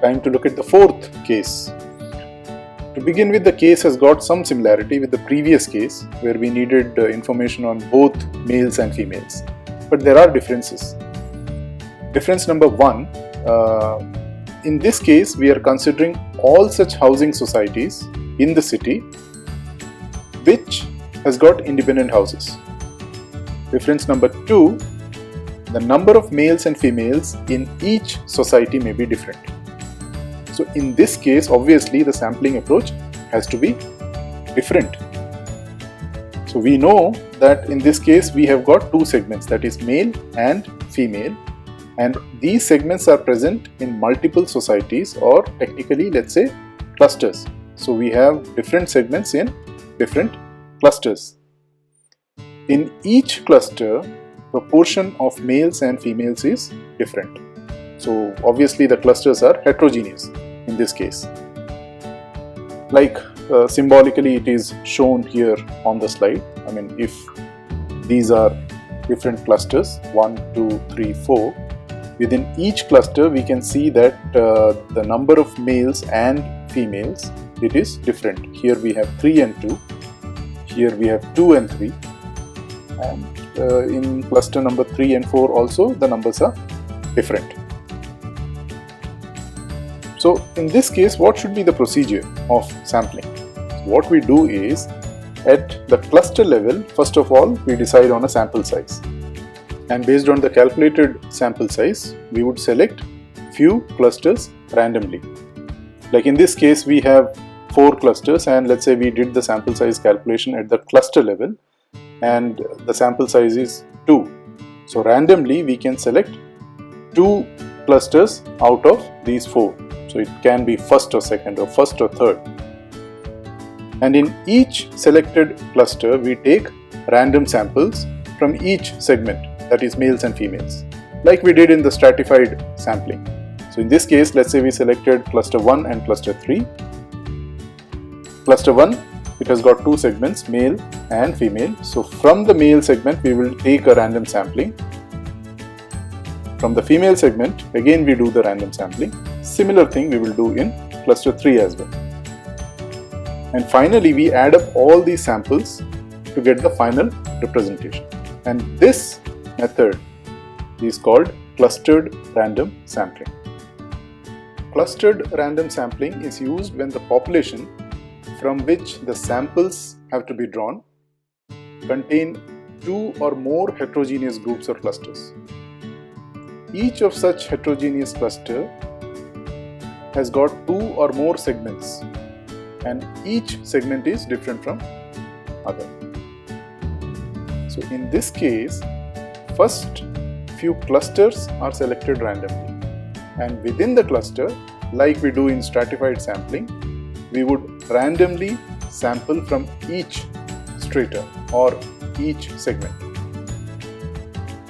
time to look at the fourth case. To begin with, the case has got some similarity with the previous case where we needed information on both males and females. But there are differences. Difference number one, in this case we are considering all such housing societies in the city which has got independent houses. Difference number two, the number of males and females in each society may be different. So in this case, obviously the sampling approach has to be different. So we know that in this case we have got two segments, that is male and female, and these segments are present in multiple societies, or technically let's say clusters. So we have different segments in different clusters. In each cluster, proportion of males and females is different. So obviously the clusters are heterogeneous in this case. Like symbolically it is shown here on the slide. I mean, if these are different clusters, 1, 2, 3, 4, within each cluster we can see that the number of males and females, it is different. Here we have 3 and 2, here we have 2 and 3, and in cluster number 3 and 4 also the numbers are different. So in this case, what should be the procedure of sampling? So what we do is, at the cluster level, first of all we decide on a sample size, and based on the calculated sample size we would select few clusters randomly. Like in this case we have 4 clusters, and let's say we did the sample size calculation at the cluster level and the sample size is 2. So randomly we can select 2 clusters out of these 4. So it can be first or second or first or third. And in each selected cluster we take random samples from each segment, that is males and females, like we did in the stratified sampling. So in this case, let's say we selected cluster 1 and cluster 3. Cluster 1, it has got 2 segments, male and female. So from the male segment we will take a random sampling. From the female segment, again we do the random sampling. Similar thing we will do in cluster 3 as well. And finally we add up all these samples to get the final representation. And this method is called clustered random sampling. Clustered random sampling is used when the population from which the samples have to be drawn contain 2 or more heterogeneous groups or clusters. Each of such heterogeneous cluster has got 2 or more segments, and each segment is different from other. So in this case, first few clusters are selected randomly, and within the cluster, like we do in stratified sampling, we would randomly sample from each strata or each segment.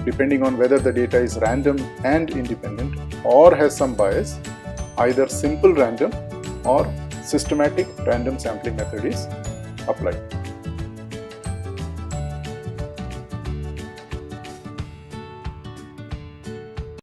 Depending on whether the data is random and independent or has some bias, either simple random or systematic random sampling method is applied.